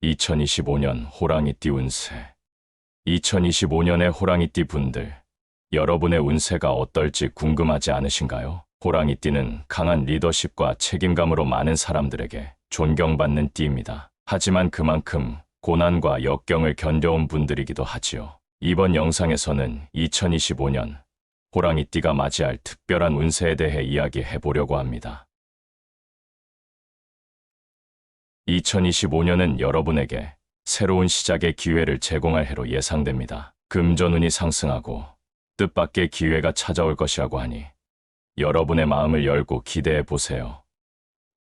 2025년 호랑이띠 운세. 2025년의 호랑이띠 분들, 여러분의 운세가 어떨지 궁금하지 않으신가요? 호랑이띠는 강한 리더십과 책임감으로 많은 사람들에게 존경받는 띠입니다. 하지만 그만큼 고난과 역경을 견뎌온 분들이기도 하지요. 이번 영상에서는 2025년 호랑이띠가 맞이할 특별한 운세에 대해 이야기해 보려고 합니다. 2025년은 여러분에게 새로운 시작의 기회를 제공할 해로 예상됩니다. 금전운이 상승하고 뜻밖의 기회가 찾아올 것이라고 하니 여러분의 마음을 열고 기대해 보세요.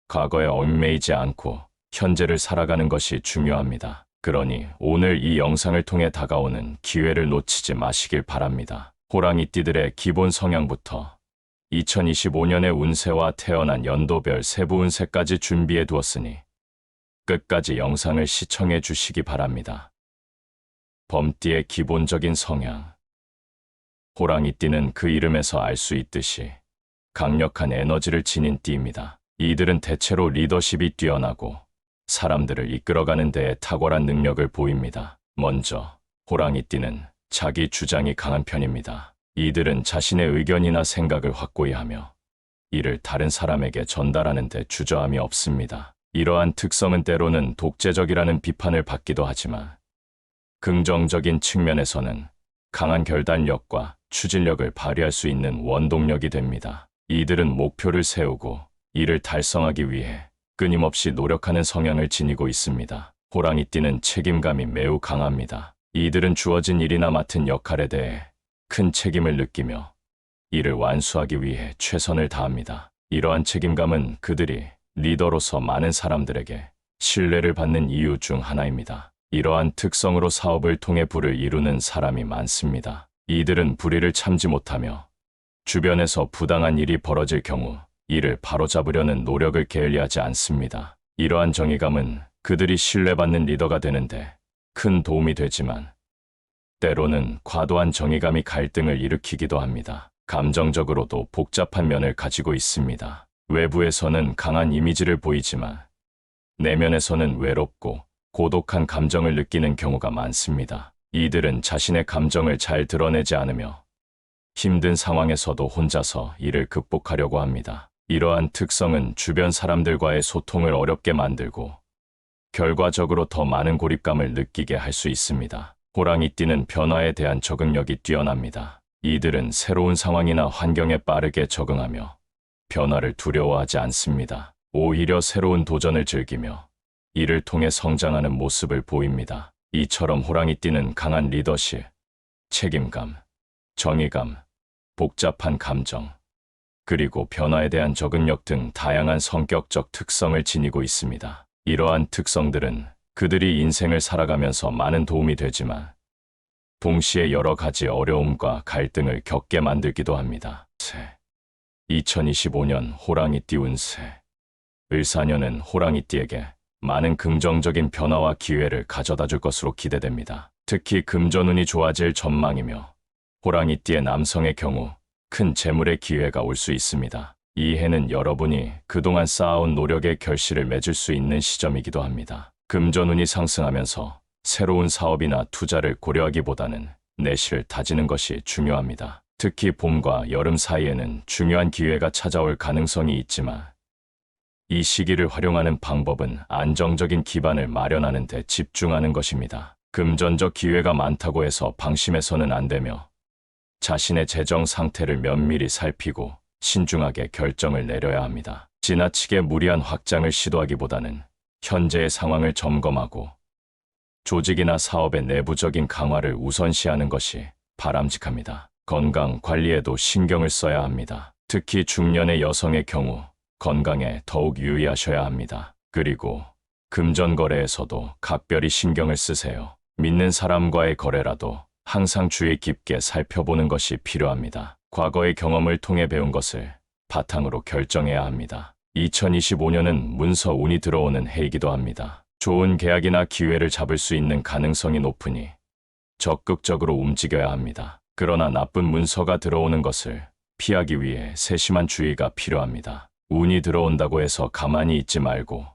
과거에 얽매이지 않고 현재를 살아가는 것이 중요합니다. 그러니 오늘 이 영상을 통해 다가오는 기회를 놓치지 마시길 바랍니다. 호랑이띠들의 기본 성향부터 2025년의 운세와 태어난 연도별 세부 운세까지 준비해 두었으니 끝까지 영상을 시청해 주시기 바랍니다. 범띠의 기본적인 성향. 호랑이띠는 그 이름에서 알 수 있듯이 강력한 에너지를 지닌 띠입니다. 이들은 대체로 리더십이 뛰어나고 사람들을 이끌어가는 데에 탁월한 능력을 보입니다. 먼저 호랑이띠는 자기 주장이 강한 편입니다. 이들은 자신의 의견이나 생각을 확고히 하며 이를 다른 사람에게 전달하는 데 주저함이 없습니다. 이러한 특성은 때로는 독재적이라는 비판을 받기도 하지만 긍정적인 측면에서는 강한 결단력과 추진력을 발휘할 수 있는 원동력이 됩니다. 이들은 목표를 세우고 이를 달성하기 위해 끊임없이 노력하는 성향을 지니고 있습니다. 호랑이띠는 책임감이 매우 강합니다. 이들은 주어진 일이나 맡은 역할에 대해 큰 책임을 느끼며 이를 완수하기 위해 최선을 다합니다. 이러한 책임감은 그들이 리더로서 많은 사람들에게 신뢰를 받는 이유 중 하나입니다. 이러한 특성으로 사업을 통해 부를 이루는 사람이 많습니다. 이들은 불의를 참지 못하며 주변에서 부당한 일이 벌어질 경우 이를 바로잡으려는 노력을 게을리하지 않습니다. 이러한 정의감은 그들이 신뢰받는 리더가 되는데 큰 도움이 되지만 때로는 과도한 정의감이 갈등을 일으키기도 합니다. 감정적으로도 복잡한 면을 가지고 있습니다. 외부에서는 강한 이미지를 보이지만 내면에서는 외롭고 고독한 감정을 느끼는 경우가 많습니다. 이들은 자신의 감정을 잘 드러내지 않으며 힘든 상황에서도 혼자서 이를 극복하려고 합니다. 이러한 특성은 주변 사람들과의 소통을 어렵게 만들고 결과적으로 더 많은 고립감을 느끼게 할 수 있습니다. 호랑이띠는 변화에 대한 적응력이 뛰어납니다. 이들은 새로운 상황이나 환경에 빠르게 적응하며 변화를 두려워하지 않습니다. 오히려 새로운 도전을 즐기며 이를 통해 성장하는 모습을 보입니다. 이처럼 호랑이띠는 강한 리더십, 책임감, 정의감, 복잡한 감정, 그리고 변화에 대한 적응력 등 다양한 성격적 특성을 지니고 있습니다. 이러한 특성들은 그들이 인생을 살아가면서 많은 도움이 되지만 동시에 여러 가지 어려움과 갈등을 겪게 만들기도 합니다. 2025년 호랑이띠 운세. 을사년은 호랑이띠에게 많은 긍정적인 변화와 기회를 가져다 줄 것으로 기대됩니다. 특히 금전운이 좋아질 전망이며 호랑이띠의 남성의 경우 큰 재물의 기회가 올 수 있습니다. 이 해는 여러분이 그동안 쌓아온 노력의 결실을 맺을 수 있는 시점이기도 합니다. 금전운이 상승하면서 새로운 사업이나 투자를 고려하기보다는 내실을 다지는 것이 중요합니다. 특히 봄과 여름 사이에는 중요한 기회가 찾아올 가능성이 있지만 이 시기를 활용하는 방법은 안정적인 기반을 마련하는 데 집중하는 것입니다. 금전적 기회가 많다고 해서 방심해서는 안 되며 자신의 재정 상태를 면밀히 살피고 신중하게 결정을 내려야 합니다. 지나치게 무리한 확장을 시도하기보다는 현재의 상황을 점검하고 조직이나 사업의 내부적인 강화를 우선시하는 것이 바람직합니다. 건강 관리에도 신경을 써야 합니다. 특히 중년의 여성의 경우 건강에 더욱 유의하셔야 합니다. 그리고 금전 거래에서도 각별히 신경을 쓰세요. 믿는 사람과의 거래라도 항상 주의 깊게 살펴보는 것이 필요합니다. 과거의 경험을 통해 배운 것을 바탕으로 결정해야 합니다. 2025년은 문서 운이 들어오는 해이기도 합니다. 좋은 계약이나 기회를 잡을 수 있는 가능성이 높으니 적극적으로 움직여야 합니다. 그러나 나쁜 문서가 들어오는 것을 피하기 위해 세심한 주의가 필요합니다. 운이 들어온다고 해서 가만히 있지 말고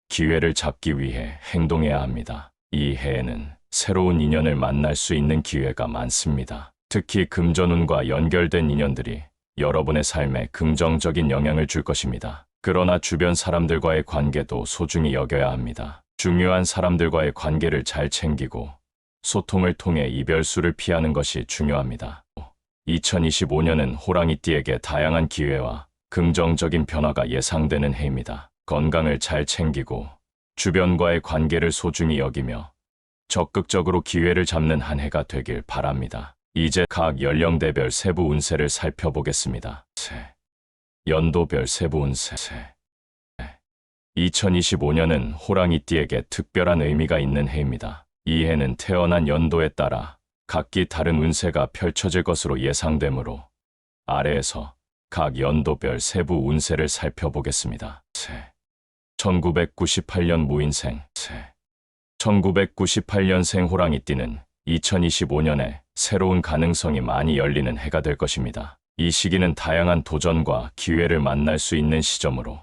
기회를 잡기 위해 행동해야 합니다. 이 해에는 새로운 인연을 만날 수 있는 기회가 많습니다. 특히 금전운과 연결된 인연들이 여러분의 삶에 긍정적인 영향을 줄 것입니다. 그러나 주변 사람들과의 관계도 소중히 여겨야 합니다. 중요한 사람들과의 관계를 잘 챙기고 소통을 통해 이별수를 피하는 것이 중요합니다. 2025년은 호랑이띠에게 다양한 기회와 긍정적인 변화가 예상되는 해입니다. 건강을 잘 챙기고 주변과의 관계를 소중히 여기며 적극적으로 기회를 잡는 한 해가 되길 바랍니다. 이제 각 연령대별 세부 운세를 살펴보겠습니다. 연도별 세부 운세. 2025년은 호랑이띠에게 특별한 의미가 있는 해입니다. 이 해는 태어난 연도에 따라 각기 다른 운세가 펼쳐질 것으로 예상되므로 아래에서 각 연도별 세부 운세를 살펴보겠습니다. 1998년 무인생. 1998년생 호랑이띠는 2025년에 새로운 가능성이 많이 열리는 해가 될 것입니다. 이 시기는 다양한 도전과 기회를 만날 수 있는 시점으로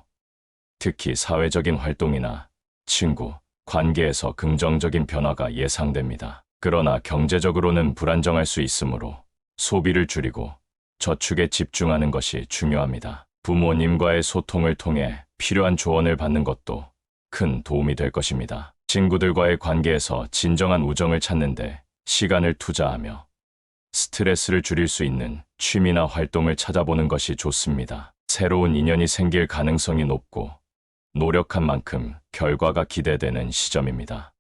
특히 사회적인 활동이나 친구, 관계에서 긍정적인 변화가 예상됩니다. 그러나 경제적으로는 불안정할 수 있으므로 소비를 줄이고 저축에 집중하는 것이 중요합니다. 부모님과의 소통을 통해 필요한 조언을 받는 것도 큰 도움이 될 것입니다. 친구들과의 관계에서 진정한 우정을 찾는데 시간을 투자하며 스트레스를 줄일 수 있는 취미나 활동을 찾아보는 것이 좋습니다. 새로운 인연이 생길 가능성이 높고 노력한 만큼 결과가 기대되는 시점입니다.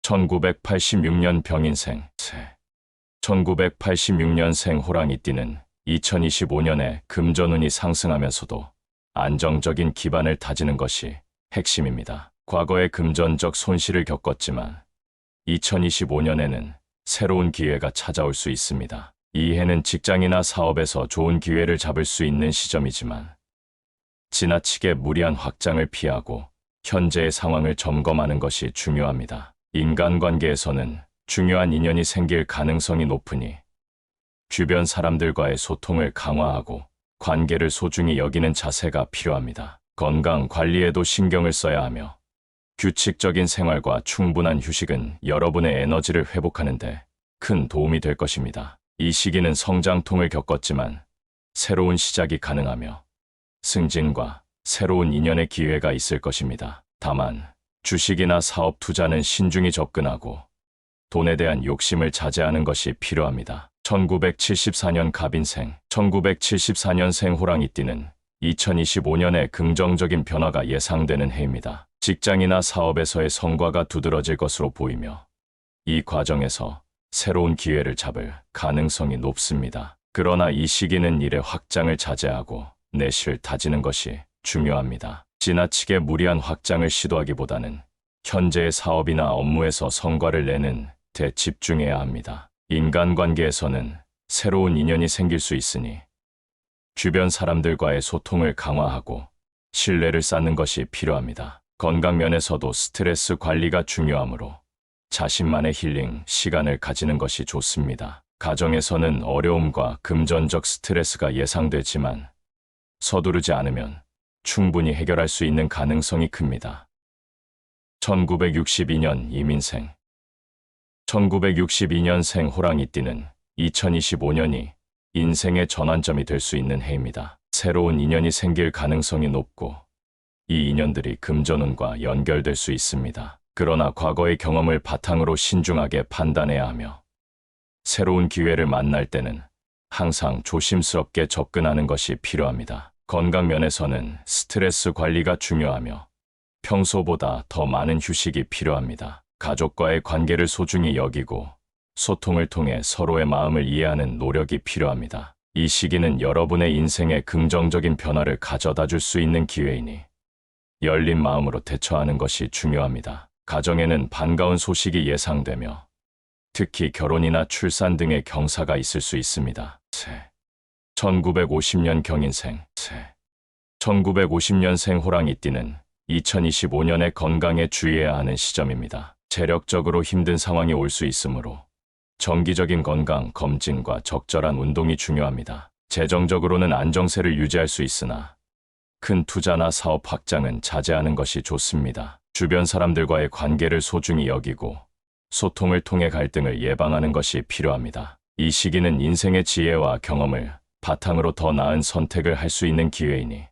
1986년 병인생. 1986년생 호랑이띠는 2025년에 금전운이 상승하면서도 안정적인 기반을 다지는 것이 핵심입니다. 과거에 금전적 손실을 겪었지만 2025년에는 새로운 기회가 찾아올 수 있습니다. 이 해는 직장이나 사업에서 좋은 기회를 잡을 수 있는 시점이지만 지나치게 무리한 확장을 피하고 현재의 상황을 점검하는 것이 중요합니다. 인간관계에서는 중요한 인연이 생길 가능성이 높으니 주변 사람들과의 소통을 강화하고 관계를 소중히 여기는 자세가 필요합니다. 건강 관리에도 신경을 써야 하며 규칙적인 생활과 충분한 휴식은 여러분의 에너지를 회복하는 데 큰 도움이 될 것입니다. 이 시기는 성장통을 겪었지만 새로운 시작이 가능하며 승진과 새로운 인연의 기회가 있을 것입니다. 다만 주식이나 사업 투자는 신중히 접근하고 돈에 대한 욕심을 자제하는 것이 필요합니다. 1974년 갑인생. 1974년생 호랑이띠는 2025년에 긍정적인 변화가 예상되는 해입니다. 직장이나 사업에서의 성과가 두드러질 것으로 보이며 이 과정에서 새로운 기회를 잡을 가능성이 높습니다. 그러나 이 시기는 일의 확장을 자제하고 내실을 다지는 것이 중요합니다. 지나치게 무리한 확장을 시도하기보다는 현재의 사업이나 업무에서 성과를 내는 데 집중해야 합니다. 인간관계에서는 새로운 인연이 생길 수 있으니 주변 사람들과의 소통을 강화하고 신뢰를 쌓는 것이 필요합니다. 건강 면에서도 스트레스 관리가 중요하므로 자신만의 힐링 시간을 가지는 것이 좋습니다. 가정에서는 어려움과 금전적 스트레스가 예상되지만 서두르지 않으면 충분히 해결할 수 있는 가능성이 큽니다. 1962년 이민생. 1962년생 호랑이띠는 2025년이 인생의 전환점이 될 수 있는 해입니다. 새로운 인연이 생길 가능성이 높고 이 인연들이 금전운과 연결될 수 있습니다. 그러나 과거의 경험을 바탕으로 신중하게 판단해야 하며 새로운 기회를 만날 때는 항상 조심스럽게 접근하는 것이 필요합니다. 건강 면에서는 스트레스 관리가 중요하며 평소보다 더 많은 휴식이 필요합니다. 가족과의 관계를 소중히 여기고 소통을 통해 서로의 마음을 이해하는 노력이 필요합니다. 이 시기는 여러분의 인생에 긍정적인 변화를 가져다 줄 수 있는 기회이니 열린 마음으로 대처하는 것이 중요합니다. 가정에는 반가운 소식이 예상되며 특히 결혼이나 출산 등의 경사가 있을 수 있습니다. 1950년 경인생. 1950년생 호랑이띠는 2025년에 건강에 주의해야 하는 시점입니다. 체력적으로 힘든 상황이 올 수 있으므로 정기적인 건강 검진과 적절한 운동이 중요합니다. 재정적으로는 안정세를 유지할 수 있으나 큰 투자나 사업 확장은 자제하는 것이 좋습니다. 주변 사람들과의 관계를 소중히 여기고 소통을 통해 갈등을 예방하는 것이 필요합니다. 이 시기는 인생의 지혜와 경험을 바탕으로 더 나은 선택을 할 수 있는 기회이니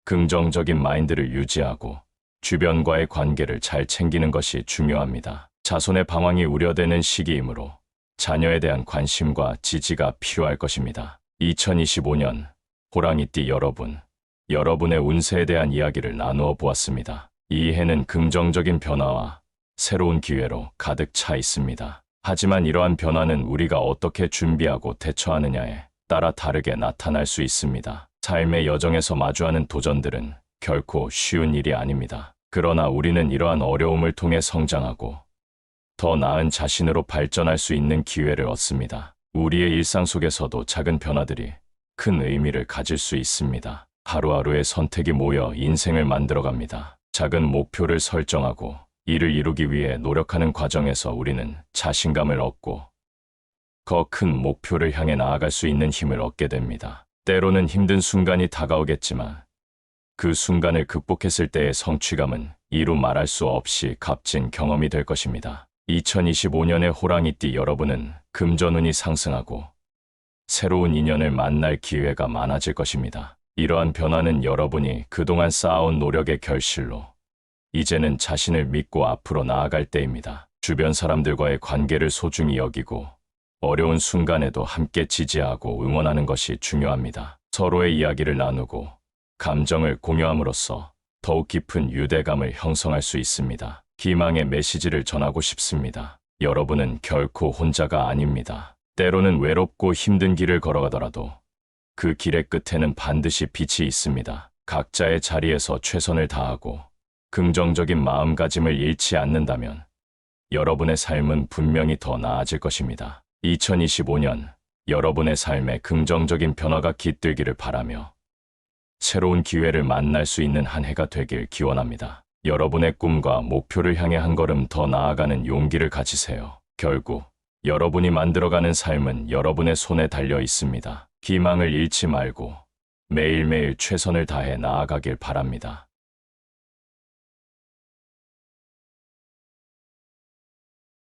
긍정적인 마인드를 유지하고 주변과의 관계를 잘 챙기는 것이 중요합니다. 자손의 방황이 우려되는 시기이므로 자녀에 대한 관심과 지지가 필요할 것입니다. 2025년 호랑이띠 여러분, 여러분의 운세에 대한 이야기를 나누어 보았습니다. 이 해는 긍정적인 변화와 새로운 기회로 가득 차 있습니다. 하지만 이러한 변화는 우리가 어떻게 준비하고 대처하느냐에 따라 다르게 나타날 수 있습니다. 삶의 여정에서 마주하는 도전들은 결코 쉬운 일이 아닙니다. 그러나 우리는 이러한 어려움을 통해 성장하고 더 나은 자신으로 발전할 수 있는 기회를 얻습니다. 우리의 일상 속에서도 작은 변화들이 큰 의미를 가질 수 있습니다. 하루하루의 선택이 모여 인생을 만들어갑니다. 작은 목표를 설정하고 이를 이루기 위해 노력하는 과정에서 우리는 자신감을 얻고 더 큰 목표를 향해 나아갈 수 있는 힘을 얻게 됩니다. 때로는 힘든 순간이 다가오겠지만 그 순간을 극복했을 때의 성취감은 이루 말할 수 없이 값진 경험이 될 것입니다. 2025년의 호랑이띠 여러분은 금전운이 상승하고 새로운 인연을 만날 기회가 많아질 것입니다. 이러한 변화는 여러분이 그동안 쌓아온 노력의 결실로 이제는 자신을 믿고 앞으로 나아갈 때입니다. 주변 사람들과의 관계를 소중히 여기고 어려운 순간에도 함께 지지하고 응원하는 것이 중요합니다. 서로의 이야기를 나누고 감정을 공유함으로써 더욱 깊은 유대감을 형성할 수 있습니다. 희망의 메시지를 전하고 싶습니다. 여러분은 결코 혼자가 아닙니다. 때로는 외롭고 힘든 길을 걸어가더라도 그 길의 끝에는 반드시 빛이 있습니다. 각자의 자리에서 최선을 다하고 긍정적인 마음가짐을 잃지 않는다면 여러분의 삶은 분명히 더 나아질 것입니다. 2025년 여러분의 삶에 긍정적인 변화가 깃들기를 바라며 새로운 기회를 만날 수 있는 한 해가 되길 기원합니다. 여러분의 꿈과 목표를 향해 한 걸음 더 나아가는 용기를 가지세요. 결국 여러분이 만들어가는 삶은 여러분의 손에 달려 있습니다. 희망을 잃지 말고 매일매일 최선을 다해 나아가길 바랍니다.